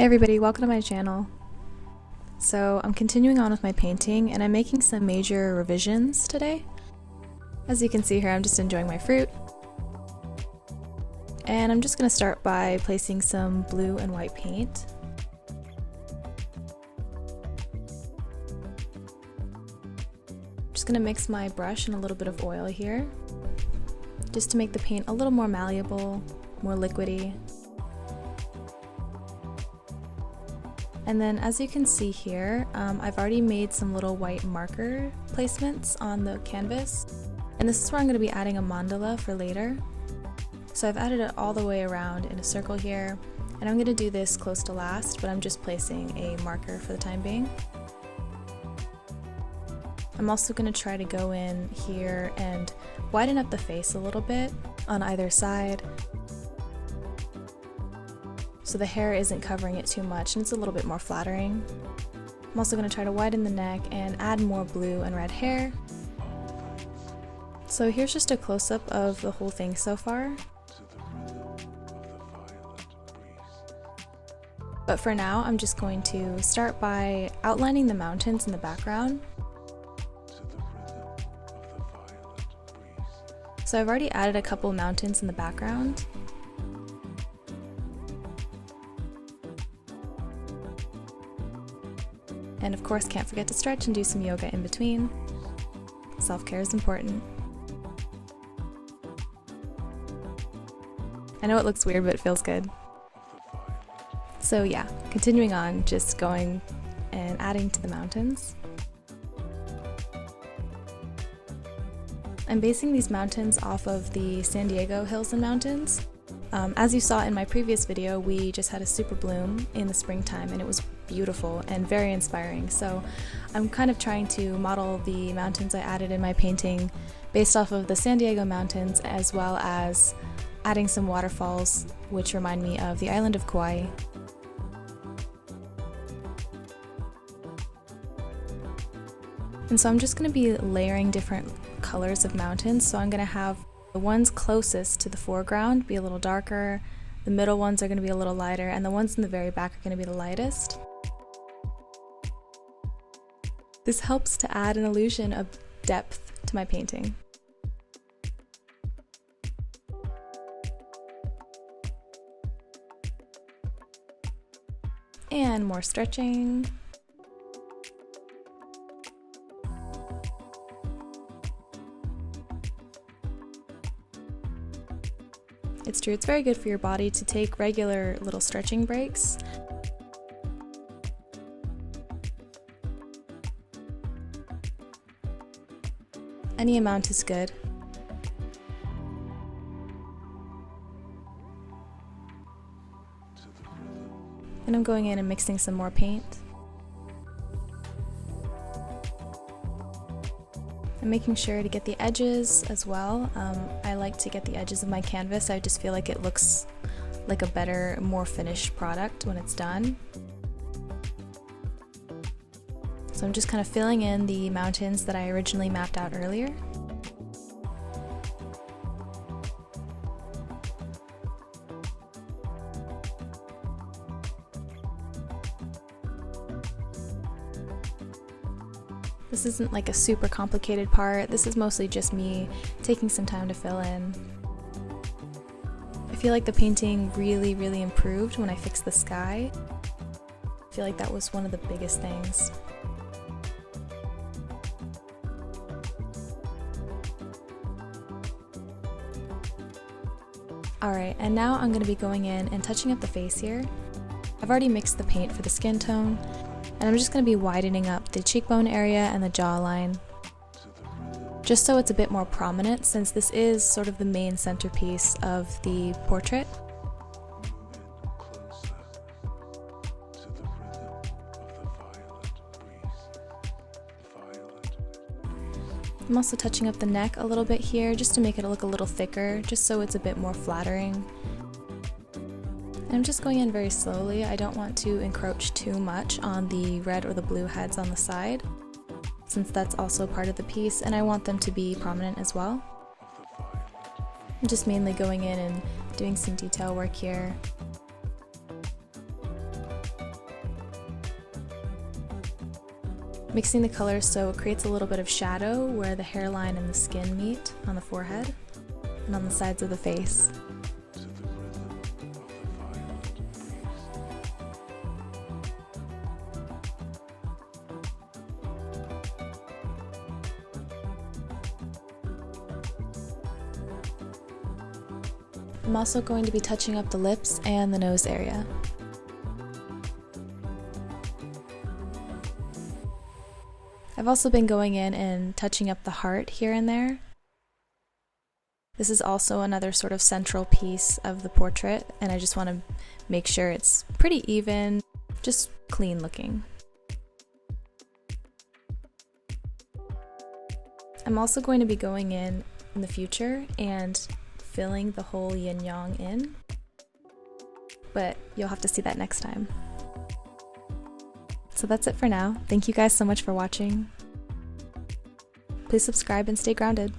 everybody, welcome to my channel. So I'm continuing on with my painting and I'm making some major revisions today. As you can see here, I'm just enjoying my fruit. And I'm just going to start by placing some blue and white paint. Just going to mix my brush and a little bit of oil here, just to make the paint a little more malleable, more liquidy. And then as you can see here, I've already made some little white marker placements on the canvas. And this is where I'm going to be adding a mandala for later. So I've added it all the way around in a circle here. And I'm going to do this close to last, but I'm just placing a marker for the time being. I'm also going to try to go in here and widen up the face a little bit on either side, so the hair isn't covering it too much and it's a little bit more flattering. I'm also going to try to widen the neck and add more blue and red hair. So here's just a close-up of the whole thing so far. But for now, I'm just going to start by outlining the mountains in the background. So I've already added a couple mountains in the background. And of course, can't forget to stretch and do some yoga in between. Self-care is important. I know it looks weird, but it feels good. So yeah, continuing on, just going and adding to the mountains. I'm basing these mountains off of the San Diego Hills and Mountains. As you saw in my previous video, we just had a super bloom in the springtime and it was beautiful and very inspiring. So I'm kind of trying to model the mountains I added in my painting based off of the San Diego mountains, as well as adding some waterfalls which remind me of the island of Kauai. And so I'm just going to be layering different colors of mountains. So I'm going to have the ones closest to the foreground be a little darker, the middle ones are going to be a little lighter, and the ones in the very back are going to be the lightest. This helps to add an illusion of depth to my painting. And more stretching. It's true, it's very good for your body to take regular little stretching breaks. Any amount is good. And I'm going in and mixing some more paint. I'm making sure to get the edges as well. I like to get the edges of my canvas. I just feel like it looks like a better, more finished product when it's done. So I'm just kind of filling in the mountains that I originally mapped out earlier. This isn't like a super complicated part. This is mostly just me taking some time to fill in. I feel like the painting really improved when I fixed the sky. I feel like that was one of the biggest things. Alright, and now I'm going to be going in and touching up the face here. I've already mixed the paint for the skin tone, and I'm just going to be widening up the cheekbone area and the jawline, just so it's a bit more prominent, since this is sort of the main centerpiece of the portrait. I'm also touching up the neck a little bit here, just to make it look a little thicker, just so it's a bit more flattering. And I'm just going in very slowly. I don't want to encroach too much on the red or the blue heads on the side, since that's also part of the piece, and I want them to be prominent as well. I'm just mainly going in and doing some detail work here. mixing the colors so it creates a little bit of shadow where the hairline and the skin meet on the forehead and on the sides of the face. I'm also going to be touching up the lips and the nose area. I've also been going in and touching up the heart here and there. This is also another sort of central piece of the portrait, and I just want to make sure it's pretty even, just clean looking. I'm also going to be going in the future and filling the whole yin-yang in, but you'll have to see that next time. So that's it for now. Thank you guys so much for watching. Please subscribe and stay grounded.